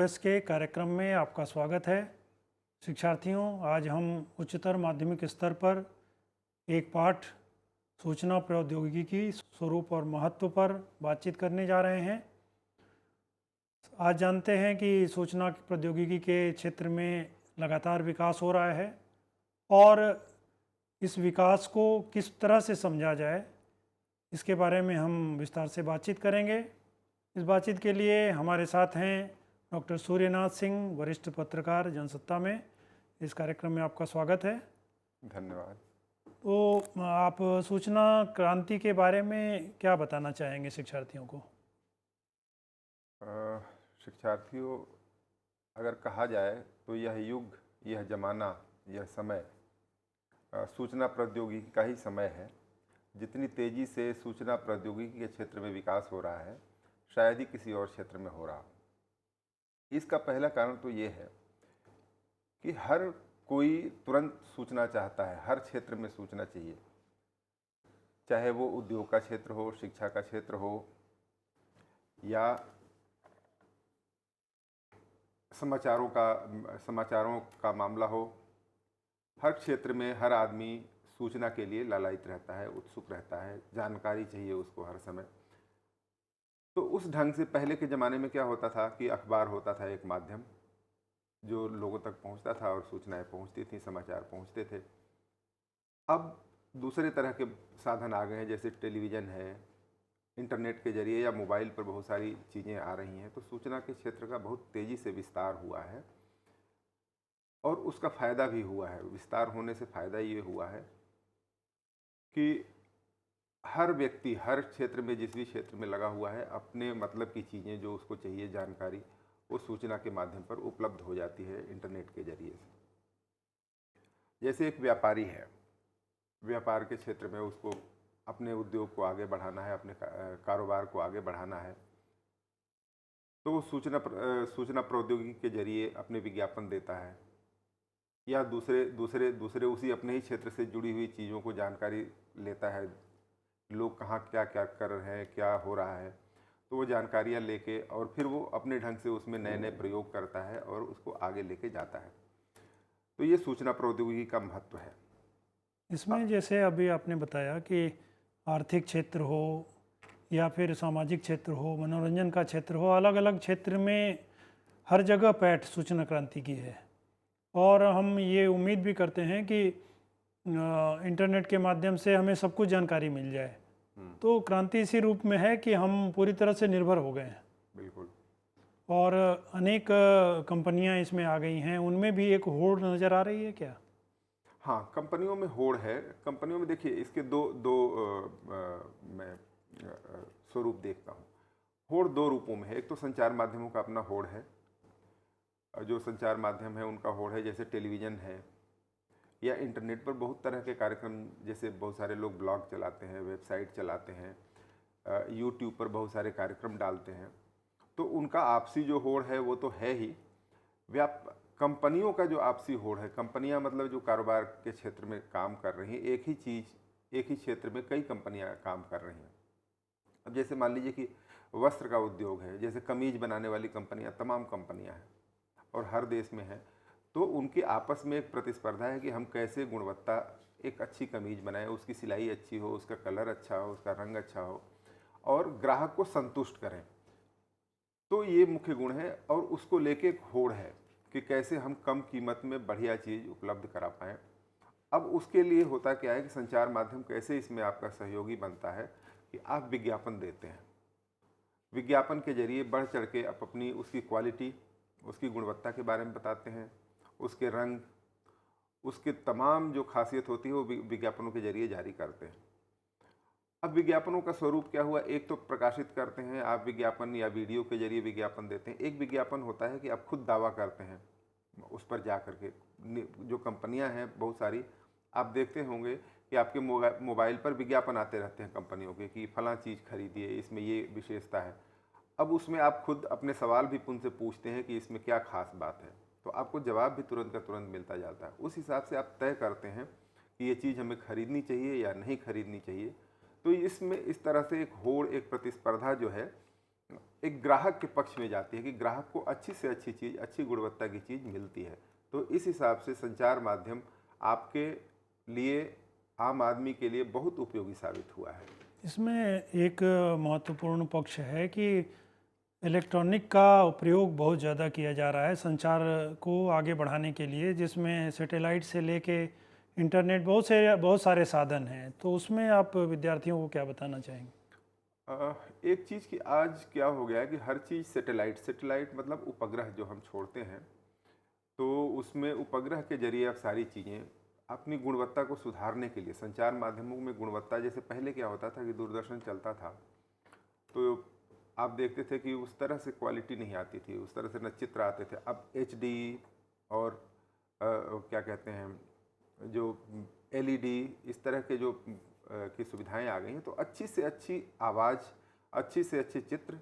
दिवस के कार्यक्रम में आपका स्वागत है। शिक्षार्थियों, आज हम उच्चतर माध्यमिक स्तर पर एक पाठ सूचना प्रौद्योगिकी की स्वरूप और महत्व पर बातचीत करने जा रहे हैं। आज जानते हैं कि सूचना प्रौद्योगिकी के क्षेत्र में लगातार विकास हो रहा है और इस विकास को किस तरह से समझा जाए, इसके बारे में हम विस्तार से बातचीत करेंगे। इस बातचीत के लिए हमारे साथ हैं डॉक्टर सूर्यनाथ सिंह, वरिष्ठ पत्रकार, जनसत्ता में। इस कार्यक्रम में आपका स्वागत है। धन्यवाद। तो आप सूचना क्रांति के बारे में क्या बताना चाहेंगे शिक्षार्थियों को? शिक्षार्थियों, अगर कहा जाए तो यह युग, यह जमाना, यह समय सूचना प्रौद्योगिकी का ही समय है। जितनी तेज़ी से सूचना प्रौद्योगिकी के क्षेत्र में विकास हो रहा है, शायद ही किसी और क्षेत्र में हो रहा। इसका पहला कारण तो ये है कि हर कोई तुरंत सूचना चाहता है, हर क्षेत्र में सूचना चाहिए, चाहे वो उद्योग का क्षेत्र हो, शिक्षा का क्षेत्र हो या समाचारों का मामला हो। हर क्षेत्र में हर आदमी सूचना के लिए लालायित रहता है, उत्सुक रहता है, जानकारी चाहिए उसको हर समय। तो उस ढंग से पहले के ज़माने में क्या होता था कि अखबार होता था एक माध्यम जो लोगों तक पहुंचता था और सूचनाएं पहुंचती थी, समाचार पहुंचते थे। अब दूसरे तरह के साधन आ गए हैं, जैसे टेलीविज़न है, इंटरनेट के जरिए या मोबाइल पर बहुत सारी चीज़ें आ रही हैं। तो सूचना के क्षेत्र का बहुत तेज़ी से विस्तार हुआ है और उसका फ़ायदा भी हुआ है। विस्तार होने से फ़ायदा ये हुआ है कि हर व्यक्ति हर क्षेत्र में, जिस भी क्षेत्र में लगा हुआ है, अपने मतलब की चीज़ें जो उसको चाहिए, जानकारी, वो सूचना के माध्यम पर उपलब्ध हो जाती है इंटरनेट के जरिए से। जैसे एक व्यापारी है, व्यापार के क्षेत्र में उसको अपने उद्योग को आगे बढ़ाना है, अपने कारोबार को आगे बढ़ाना है, तो वो सूचना प्रौद्योगिकी के जरिए अपने विज्ञापन देता है या दूसरे दूसरे दूसरे उसी अपने ही क्षेत्र से जुड़ी हुई चीज़ों को जानकारी लेता है। लोग कहाँ क्या क्या कर रहे हैं, क्या हो रहा है, तो वो जानकारियाँ लेके और फिर वो अपने ढंग से उसमें नए नए प्रयोग करता है और उसको आगे लेके जाता है। तो ये सूचना प्रौद्योगिकी का महत्व है। इसमें जैसे अभी आपने बताया कि आर्थिक क्षेत्र हो या फिर सामाजिक क्षेत्र हो, मनोरंजन का क्षेत्र हो, अलग अलग क्षेत्र में हर जगह पैठ सूचना क्रांति की है और हम ये उम्मीद भी करते हैं कि इंटरनेट के माध्यम से हमें सब कुछ जानकारी मिल जाए। तो क्रांति इसी रूप में है कि हम पूरी तरह से निर्भर हो गए हैं। बिल्कुल। और अनेक कंपनियां इसमें आ गई हैं, उनमें भी एक होड़ नज़र आ रही है क्या? हाँ, कंपनियों में होड़ है। कंपनियों में देखिए, इसके दो दो मैं स्वरूप देखता हूँ। होड़ दो रूपों में है। एक तो संचार माध्यमों का अपना होड़ है, जो संचार माध्यम है उनका होड़ है, जैसे टेलीविज़न है या इंटरनेट पर बहुत तरह के कार्यक्रम, जैसे बहुत सारे लोग ब्लॉग चलाते हैं, वेबसाइट चलाते हैं, यूट्यूब पर बहुत सारे कार्यक्रम डालते हैं। तो उनका आपसी जो होड़ है वो तो है ही। कंपनियों का जो आपसी होड़ है, कंपनियां मतलब जो कारोबार के क्षेत्र में काम कर रही हैं, एक ही चीज़ एक ही क्षेत्र में कई कंपनियां काम कर रही हैं। अब जैसे मान लीजिए कि वस्त्र का उद्योग है, जैसे कमीज बनाने वाली कंपनियां, तमाम कंपनियां हैं और हर देश में हैं। तो उनकी आपस में एक प्रतिस्पर्धा है कि हम कैसे गुणवत्ता एक अच्छी कमीज बनाएं, उसकी सिलाई अच्छी हो, उसका कलर अच्छा हो, उसका रंग अच्छा हो और ग्राहक को संतुष्ट करें। तो ये मुख्य गुण है और उसको लेके एक होड़ है कि कैसे हम कम कीमत में बढ़िया चीज़ उपलब्ध करा पाएँ। अब उसके लिए होता क्या है कि संचार माध्यम कैसे इसमें आपका सहयोगी बनता है कि आप विज्ञापन देते हैं। विज्ञापन के जरिए बढ़ चढ़ के आप अपनी उसकी क्वालिटी, उसकी गुणवत्ता के बारे में बताते हैं, उसके रंग, उसके तमाम जो खासियत होती है वो विज्ञापनों के जरिए जारी करते हैं। अब विज्ञापनों का स्वरूप क्या हुआ? एक तो प्रकाशित करते हैं आप विज्ञापन या वीडियो के जरिए विज्ञापन देते हैं। एक विज्ञापन होता है कि आप खुद दावा करते हैं उस पर जा कर के। जो कंपनियां हैं बहुत सारी, आप देखते होंगे कि आपके मोबाइल पर विज्ञापन आते रहते हैं कंपनियों के कि फलां चीज़ खरीदिए, इसमें ये विशेषता है। अब उसमें आप खुद अपने सवाल भी उनसे पूछते हैं कि इसमें क्या खास बात है, तो आपको जवाब भी तुरंत का तुरंत मिलता जाता है। उस हिसाब से आप तय करते हैं कि ये चीज़ हमें खरीदनी चाहिए या नहीं खरीदनी चाहिए। तो इसमें इस तरह से एक होड़, एक प्रतिस्पर्धा जो है एक ग्राहक के पक्ष में जाती है कि ग्राहक को अच्छी से अच्छी चीज़, अच्छी गुणवत्ता की चीज़ मिलती है। तो इस हिसाब से संचार माध्यम आपके लिए, आम आदमी के लिए बहुत उपयोगी साबित हुआ है। इसमें एक महत्वपूर्ण पक्ष है कि इलेक्ट्रॉनिक का प्रयोग बहुत ज़्यादा किया जा रहा है संचार को आगे बढ़ाने के लिए, जिसमें सैटेलाइट से लेके इंटरनेट बहुत सारे साधन हैं। तो उसमें आप विद्यार्थियों को क्या बताना चाहेंगे? एक चीज़ कि आज क्या हो गया है कि हर चीज़ सैटेलाइट, सैटेलाइट मतलब उपग्रह जो हम छोड़ते हैं, तो उसमें उपग्रह के जरिए अब सारी चीज़ें अपनी गुणवत्ता को सुधारने के लिए संचार माध्यमों में गुणवत्ता, जैसे पहले क्या होता था कि दूरदर्शन चलता था तो आप देखते थे कि उस तरह से क्वालिटी नहीं आती थी, उस तरह से न चित्र आते थे। अब HD और क्या कहते हैं जो LED, इस तरह के जो की सुविधाएं आ गई हैं, तो अच्छी से अच्छी आवाज़, अच्छी से अच्छे चित्र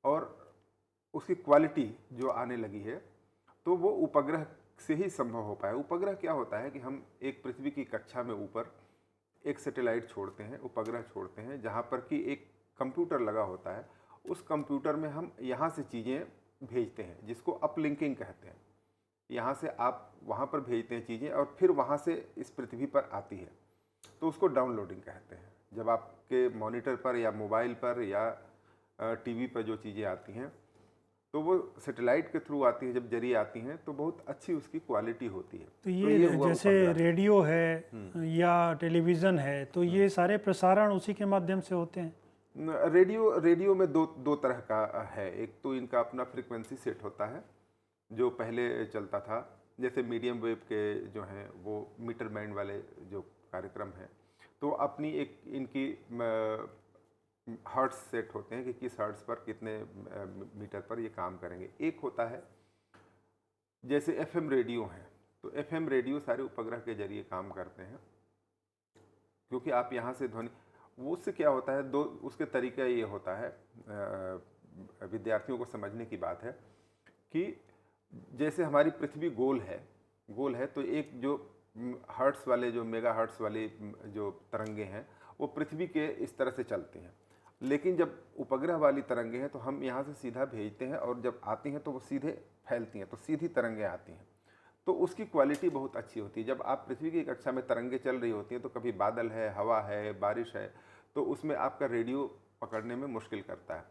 और उसकी क्वालिटी जो आने लगी है, तो वो उपग्रह से ही संभव हो पाया। उपग्रह क्या होता है कि हम एक पृथ्वी की कक्षा में ऊपर एक सैटेलाइट छोड़ते हैं, उपग्रह छोड़ते हैं, जहाँ पर कि एक कंप्यूटर लगा होता है। उस कंप्यूटर में हम यहाँ से चीज़ें भेजते हैं, जिसको अपलिंकिंग कहते हैं। यहाँ से आप वहाँ पर भेजते हैं चीज़ें और फिर वहाँ से इस पृथ्वी पर आती है, तो उसको डाउनलोडिंग कहते हैं। जब आपके मॉनिटर पर या मोबाइल पर या TV पर जो चीज़ें आती हैं, तो वो सैटेलाइट के थ्रू आती है, जब जरिए आती हैं तो बहुत अच्छी उसकी क्वालिटी होती है। तो ये हुआ जैसे उपग्रह। रेडियो है या टेलीविज़न है, तो ये सारे प्रसारण उसी के माध्यम से होते हैं। रेडियो में दो तरह का है। एक तो इनका अपना फ्रीक्वेंसी सेट होता है जो पहले चलता था, जैसे मीडियम वेव के जो हैं वो मीटर बैंड वाले जो कार्यक्रम हैं, तो अपनी एक इनकी हर्ट्स सेट होते हैं कि किस हर्ट्स पर कितने मीटर पर ये काम करेंगे। एक होता है जैसे FM रेडियो हैं, तो FM रेडियो सारे उपग्रह के जरिए काम करते हैं, क्योंकि आप यहाँ से ध्वनि, वो उससे क्या होता है, दो उसके तरीका ये होता है, विद्यार्थियों को समझने की बात है कि जैसे हमारी पृथ्वी गोल है तो एक जो हर्ट्स वाले, जो मेगा हर्ट्स वाली जो तरंगे हैं, वो पृथ्वी के इस तरह से चलती हैं। लेकिन जब उपग्रह वाली तरंगे हैं तो हम यहाँ से सीधा भेजते हैं और जब आती हैं तो वो सीधे फैलती हैं, तो सीधी तरंगे आती हैं, तो उसकी क्वालिटी बहुत अच्छी होती है। जब आप पृथ्वी की कक्षा में तरंगे चल रही होती हैं तो कभी बादल है, हवा है, बारिश है, तो उसमें आपका रेडियो पकड़ने में मुश्किल करता है।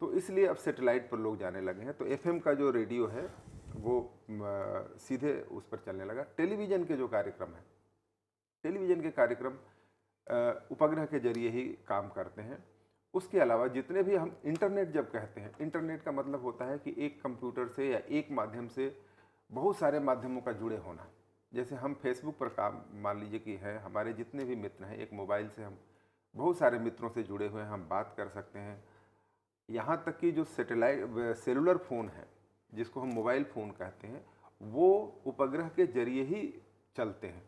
तो इसलिए अब सैटेलाइट पर लोग जाने लगे हैं। तो FM का जो रेडियो है वो सीधे उस पर चलने लगा। टेलीविज़न के जो कार्यक्रम हैं, टेलीविज़न के कार्यक्रम उपग्रह के जरिए ही काम करते हैं। उसके अलावा जितने भी हम इंटरनेट जब कहते हैं, इंटरनेट का मतलब होता है कि एक कंप्यूटर से या एक माध्यम से बहुत सारे माध्यमों का जुड़े होना। जैसे हम फेसबुक पर काम मान लीजिए कि है, हमारे जितने भी मित्र हैं, एक मोबाइल से हम बहुत सारे मित्रों से जुड़े हुए हैं, हम बात कर सकते हैं। यहाँ तक कि जो सेलुलर फ़ोन है, जिसको हम मोबाइल फ़ोन कहते हैं, वो उपग्रह के जरिए ही चलते हैं,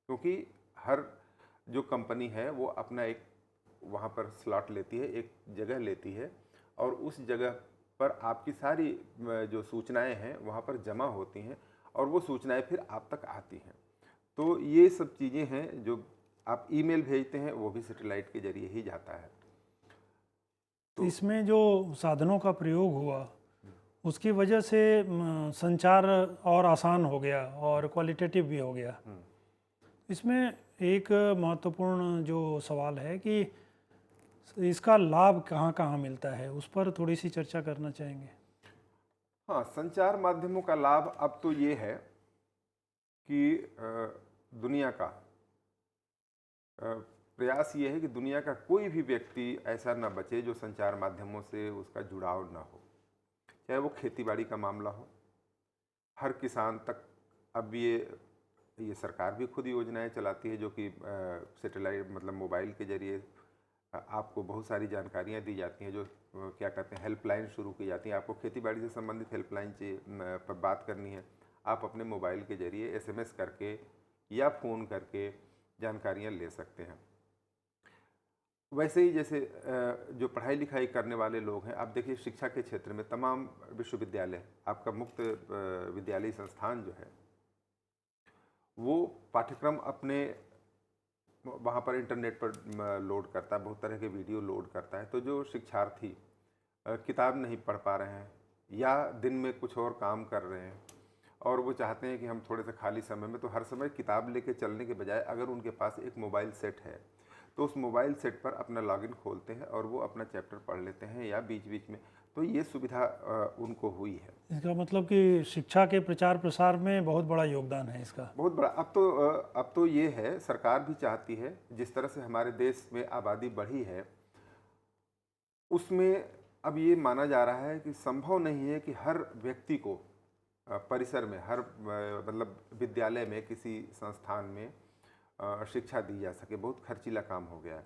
क्योंकि हर जो कंपनी है वो अपना एक वहाँ पर स्लॉट लेती है, एक जगह लेती है, और उस जगह पर आपकी सारी जो सूचनाएं हैं वहाँ पर जमा होती हैं और वो सूचनाएं फिर आप तक आती हैं। तो ये सब चीज़ें हैं, जो आप ईमेल भेजते हैं वो भी सैटेलाइट के जरिए ही जाता है। तो इसमें जो साधनों का प्रयोग हुआ उसकी वजह से संचार और आसान हो गया और क्वालिटेटिव भी हो गया। इसमें एक महत्वपूर्ण जो सवाल है कि इसका लाभ कहाँ कहाँ मिलता है, उस पर थोड़ी सी चर्चा करना चाहेंगे। हाँ, संचार माध्यमों का लाभ अब तो ये है कि दुनिया का प्रयास ये है कि दुनिया का कोई भी व्यक्ति ऐसा ना बचे जो संचार माध्यमों से उसका जुड़ाव ना हो, चाहे वो खेतीबाड़ी का मामला हो, हर किसान तक। अब ये सरकार भी खुद योजनाएं चलाती है जो कि सैटेलाइट मतलब मोबाइल के जरिए आपको बहुत सारी जानकारियां दी जाती हैं, जो क्या कहते हैं, हेल्पलाइन शुरू की जाती हैं। आपको खेतीबाड़ी से संबंधित हेल्पलाइन पर बात करनी है, आप अपने मोबाइल के जरिए SMS करके या फ़ोन करके जानकारियां ले सकते हैं। वैसे ही जैसे जो पढ़ाई लिखाई करने वाले लोग हैं, आप देखिए शिक्षा के क्षेत्र में तमाम विश्वविद्यालय, आपका मुक्त विद्यालय संस्थान जो है, वो पाठ्यक्रम अपने वहाँ पर इंटरनेट पर लोड करता है, बहुत तरह के वीडियो लोड करता है। तो जो शिक्षार्थी किताब नहीं पढ़ पा रहे हैं या दिन में कुछ और काम कर रहे हैं और वो चाहते हैं कि हम थोड़े से खाली समय में, तो हर समय किताब लेके चलने के बजाय अगर उनके पास एक मोबाइल सेट है तो उस मोबाइल सेट पर अपना लॉगिन खोलते हैं और वो अपना चैप्टर पढ़ लेते हैं या बीच बीच में, तो ये सुविधा उनको हुई है। इसका मतलब कि शिक्षा के प्रचार प्रसार में बहुत बड़ा योगदान है इसका। बहुत बड़ा। अब तो ये है, सरकार भी चाहती है, जिस तरह से हमारे देश में आबादी बढ़ी है उसमें अब ये माना जा रहा है कि संभव नहीं है कि हर व्यक्ति को परिसर में, हर मतलब विद्यालय में, किसी संस्थान में शिक्षा दी जा सके। बहुत खर्चीला काम हो गया है।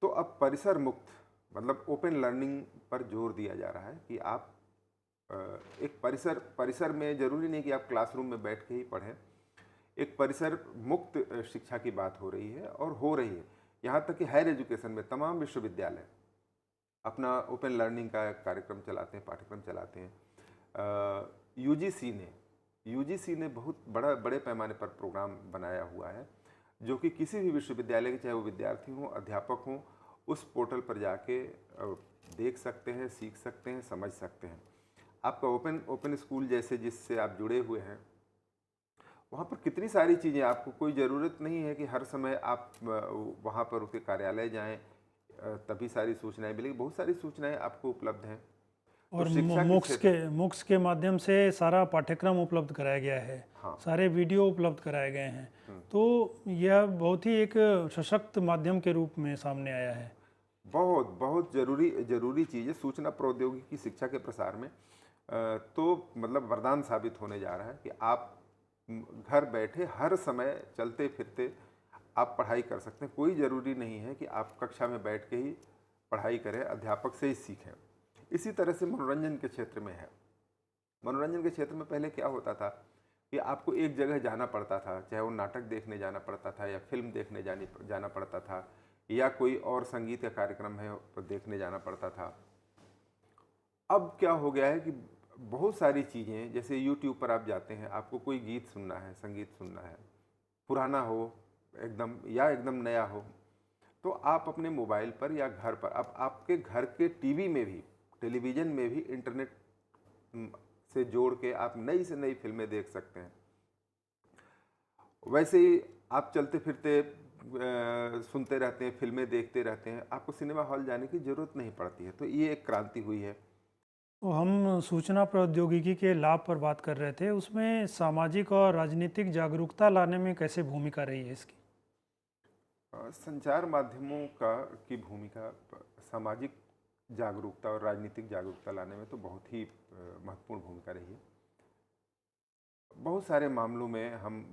तो अब परिसर मुक्त मतलब ओपन लर्निंग पर जोर दिया जा रहा है कि आप एक परिसर में, जरूरी नहीं कि आप क्लासरूम में बैठ के ही पढ़ें, एक परिसर मुक्त शिक्षा की बात हो रही है और हो रही है। यहाँ तक कि हायर एजुकेशन में तमाम विश्वविद्यालय अपना ओपन लर्निंग का कार्यक्रम चलाते हैं, पाठ्यक्रम चलाते हैं। यूजीसी ने बहुत बड़े पैमाने पर प्रोग्राम बनाया हुआ है, जो कि किसी भी विश्वविद्यालय के, चाहे वो विद्यार्थी हों, अध्यापक हों, उस पोर्टल पर जाके देख सकते हैं, सीख सकते हैं, समझ सकते हैं। आपका ओपन स्कूल जैसे जिससे आप जुड़े हुए हैं, वहाँ पर कितनी सारी चीज़ें, आपको कोई ज़रूरत नहीं है कि हर समय आप वहाँ पर उसके कार्यालय जाएं तभी सारी सूचनाएं मिलेगी। बहुत सारी सूचनाएं आपको उपलब्ध हैं। और तो शिक्षा के क्षेत्र, मुक्स के माध्यम से सारा पाठ्यक्रम उपलब्ध कराया गया है। हाँ, सारे वीडियो उपलब्ध कराए गए हैं। तो यह बहुत ही एक सशक्त माध्यम के रूप में सामने आया है। बहुत बहुत जरूरी चीज़ है सूचना प्रौद्योगिकी की शिक्षा के प्रसार में। तो मतलब वरदान साबित होने जा रहा है कि आप घर बैठे हर समय चलते फिरते आप पढ़ाई कर सकते हैं। कोई ज़रूरी नहीं है कि आप कक्षा में बैठ के ही पढ़ाई करें, अध्यापक से ही सीखें। इसी तरह से मनोरंजन के क्षेत्र में है। मनोरंजन के क्षेत्र में पहले क्या होता था कि आपको एक जगह जाना पड़ता था, चाहे वो नाटक देखने जाना पड़ता था या फिल्म देखने जाना पड़ता था या कोई और संगीत का कार्यक्रम है तो देखने जाना पड़ता था। अब क्या हो गया है कि बहुत सारी चीज़ें, जैसे यूट्यूब पर आप जाते हैं, आपको कोई गीत सुनना है, संगीत सुनना है, पुराना हो एकदम या एकदम नया हो, तो आप अपने मोबाइल पर या घर पर, अब आपके घर के टीवी में भी, टेलीविज़न में भी इंटरनेट से जोड़ के आप नई से नई फिल्में देख सकते हैं। वैसे ही आप चलते फिरते सुनते रहते हैं, फिल्में देखते रहते हैं, आपको सिनेमा हॉल जाने की ज़रूरत नहीं पड़ती है। तो ये एक क्रांति हुई है। तो हम सूचना प्रौद्योगिकी के लाभ पर बात कर रहे थे, उसमें सामाजिक और राजनीतिक जागरूकता लाने में कैसे भूमिका रही है इसकी? संचार माध्यमों की भूमिका सामाजिक जागरूकता और राजनीतिक जागरूकता लाने में तो बहुत ही महत्वपूर्ण भूमिका रही है। बहुत सारे मामलों में हम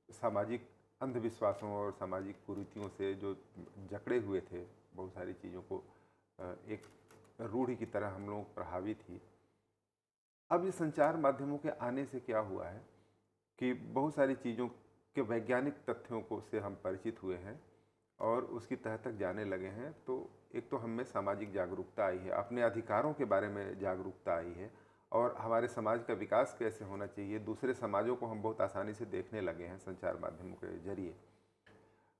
सामाजिक अंधविश्वासों और सामाजिक कुरीतियों से जो जकड़े हुए थे, बहुत सारी चीज़ों को एक रूढ़ि की तरह हम लोग प्रभावित थी। अब ये संचार माध्यमों के आने से क्या हुआ है कि बहुत सारी चीज़ों के वैज्ञानिक तथ्यों को से हम परिचित हुए हैं और उसकी तह तक जाने लगे हैं। तो एक तो हम में सामाजिक जागरूकता आई है, अपने अधिकारों के बारे में जागरूकता आई है और हमारे समाज का विकास कैसे होना चाहिए, दूसरे समाजों को हम बहुत आसानी से देखने लगे हैं संचार माध्यमों के जरिए।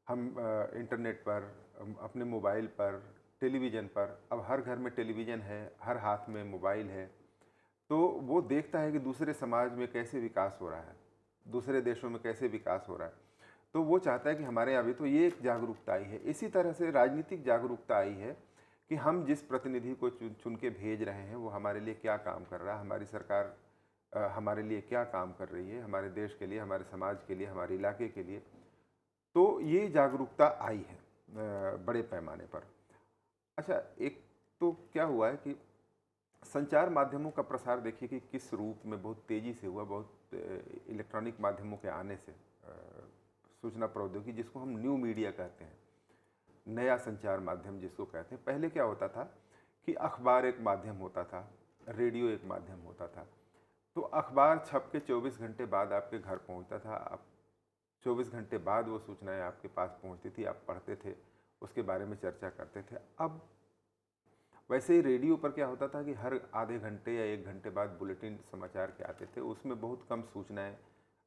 हम इंटरनेट पर, अपने मोबाइल पर, टेलीविज़न पर, अब हर घर में टेलीविज़न है, हर हाथ में मोबाइल है, तो वो देखता है कि दूसरे समाज में कैसे विकास हो रहा है, दूसरे देशों में कैसे विकास हो रहा है, तो वो चाहता है कि हमारे यहाँ भी। तो ये एक जागरूकता आई है। इसी तरह से राजनीतिक जागरूकता आई है कि हम जिस प्रतिनिधि को चुन के भेज रहे हैं वो हमारे लिए क्या काम कर रहा है, हमारी सरकार हमारे लिए क्या काम कर रही है, हमारे देश के लिए, हमारे समाज के लिए, हमारे इलाके के लिए। तो ये जागरूकता आई है बड़े पैमाने पर। अच्छा, एक तो क्या हुआ है कि संचार माध्यमों का प्रसार देखिए कि किस रूप में बहुत तेज़ी से हुआ। बहुत इलेक्ट्रॉनिक माध्यमों के आने से सूचना प्रौद्योगिकी, जिसको हम न्यू मीडिया कहते हैं, नया संचार माध्यम जिसको कहते हैं। पहले क्या होता था कि अखबार एक माध्यम होता था, रेडियो एक माध्यम होता था। तो अखबार छप के 24 घंटे बाद आपके घर पहुंचता था, आप 24 घंटे बाद वो सूचनाएं आपके पास पहुंचती थी, आप पढ़ते थे, उसके बारे में चर्चा करते थे। अब वैसे ही रेडियो पर क्या होता था कि हर आधे घंटे या 1 घंटे बाद बुलेटिन समाचार के आते थे, उसमें बहुत कम सूचनाएं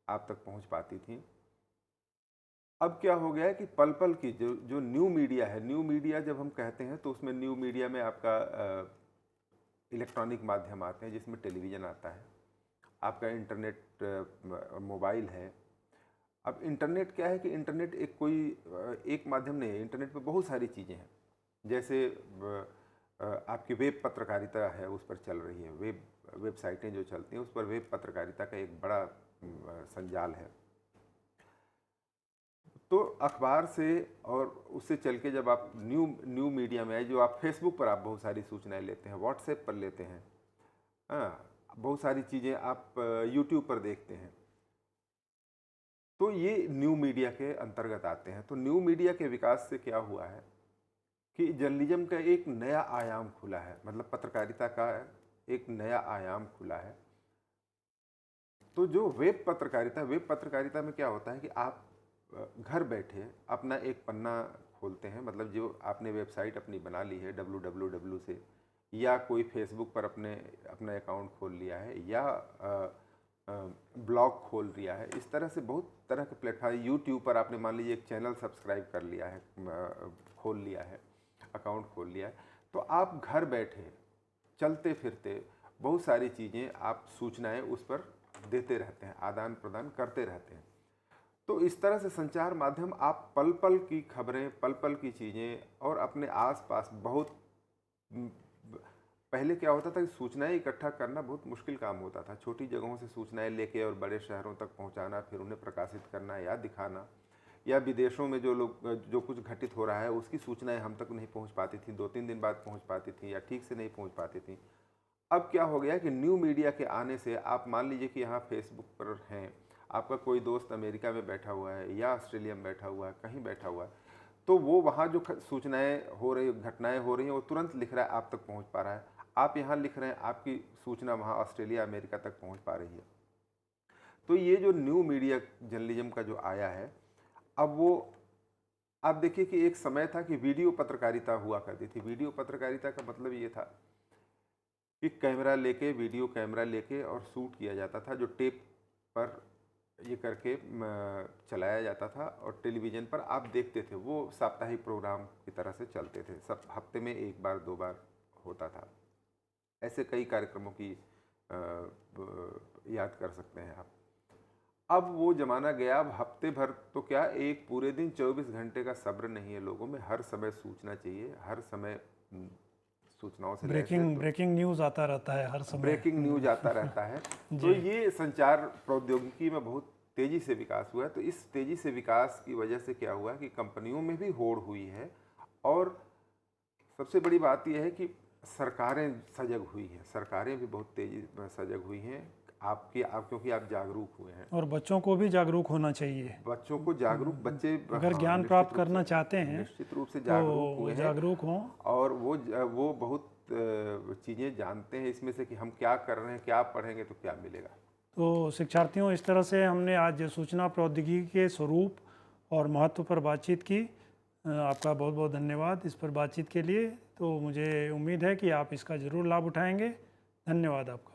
आप तक पहुंच पाती थी। अब क्या हो गया है कि पल-पल की जो न्यू मीडिया है, न्यू मीडिया जब हम कहते हैं तो उसमें न्यू मीडिया में आपका इलेक्ट्रॉनिक माध्यम आते हैं जिसमें टेलीविज़न आता है, आपका इंटरनेट मोबाइल है। अब इंटरनेट क्या है कि इंटरनेट एक माध्यम नहीं है, इंटरनेट पे बहुत सारी चीज़ें हैं। जैसे आपकी वेब पत्रकारिता है, उस पर चल रही है, वेबसाइटें जो चलती हैं उस पर वेब पत्रकारिता का एक बड़ा संजाल है। तो अखबार से और उससे चल के जब आप न्यू मीडिया में आए, जो आप फेसबुक पर आप बहुत सारी सूचनाएं लेते हैं, व्हाट्सएप पर लेते हैं, हाँ, बहुत सारी चीज़ें आप यूट्यूब पर देखते हैं, तो ये न्यू मीडिया के अंतर्गत आते हैं। तो न्यू मीडिया के विकास से क्या हुआ है कि जर्नलिज्म का एक नया आयाम खुला है, मतलब पत्रकारिता का एक नया आयाम खुला है। तो जो वेब पत्रकारिता में क्या होता है कि आप घर बैठे अपना एक पन्ना खोलते हैं, मतलब जो आपने वेबसाइट अपनी बना ली है www से, या कोई फेसबुक पर अपना अकाउंट खोल लिया है, या ब्लॉग खोल लिया है, इस तरह से बहुत तरह के प्लेटफॉर्म, यूट्यूब पर आपने मान लीजिए एक चैनल सब्सक्राइब कर लिया है, खोल लिया है, अकाउंट खोल लिया है, तो आप घर बैठे चलते फिरते बहुत सारी चीज़ें, आप सूचनाएं उस पर देते रहते हैं, आदान प्रदान करते रहते हैं। तो इस तरह से संचार माध्यम, आप पल पल की खबरें, पल पल की चीज़ें और अपने आसपास बहुत पहले क्या होता था कि सूचनाएं इकट्ठा करना बहुत मुश्किल काम होता था। छोटी जगहों से सूचनाएं लेके और बड़े शहरों तक पहुंचाना, फिर उन्हें प्रकाशित करना या दिखाना, या विदेशों में जो कुछ घटित हो रहा है उसकी सूचनाएं हम तक नहीं पहुंच पाती थी, 2-3 दिन बाद पहुंच पाती थी या ठीक से नहीं पहुंच पाती थी। अब क्या हो गया कि न्यू मीडिया के आने से, आप मान लीजिए कि यहाँ फेसबुक पर हैं, आपका कोई दोस्त अमेरिका में बैठा हुआ है या ऑस्ट्रेलिया में बैठा हुआ है, कहीं बैठा हुआ है, तो वो वहाँ जो सूचनाएं हो रही, घटनाएं हो रही हैं, वो तुरंत लिख रहा है, आप तक पहुँच पा रहा है। आप यहाँ लिख रहे हैं, आपकी सूचना वहाँ ऑस्ट्रेलिया अमेरिका तक पहुँच पा रही है। तो ये जो न्यू मीडिया जर्नलिज्म का जो आया है, अब वो आप देखिए कि एक समय था कि वीडियो पत्रकारिता हुआ करती थी। वीडियो पत्रकारिता का मतलब ये था कि वीडियो कैमरा लेके और शूट किया जाता था, जो टेप पर ये करके चलाया जाता था, और टेलीविज़न पर आप देखते थे। वो साप्ताहिक प्रोग्राम की तरह से चलते थे, सब हफ्ते में 1 बार 2 बार होता था। ऐसे कई कार्यक्रमों की याद कर सकते हैं आप। अब वो ज़माना गया, अब हफ्ते भर तो क्या, एक पूरे दिन 24 घंटे का सब्र नहीं है लोगों में, हर समय सूचना चाहिए, हर समय सूचनाओं से ब्रेकिंग न्यूज़ आता रहता है हर समय, ब्रेकिंग न्यूज आता रहता है। तो ये संचार प्रौद्योगिकी में बहुत तेज़ी से विकास हुआ है। तो इस तेज़ी से विकास की वजह से क्या हुआ कि कंपनियों में भी होड़ हुई है, और सबसे बड़ी बात यह है कि सरकारें सजग हुई हैं, सरकारें भी बहुत तेज़ी सजग हुई हैं, क्योंकि आप जागरूक हुए हैं। और बच्चों को भी जागरूक होना चाहिए। बच्चों को जागरूक, बच्चे अगर ज्ञान प्राप्त करना चाहते हैं निश्चित रूप से जागरूक हुए हैं, जागरूक हों, और वो बहुत चीज़ें जानते हैं इसमें से कि हम क्या कर रहे हैं, क्या पढ़ेंगे तो क्या मिलेगा। तो शिक्षार्थियों, इस तरह से हमने आज सूचना प्रौद्योगिकी के स्वरूप और महत्व पर बातचीत की। आपका बहुत बहुत धन्यवाद इस पर बातचीत के लिए। तो मुझे उम्मीद है कि आप इसका ज़रूर लाभ उठाएंगे। धन्यवाद आपका।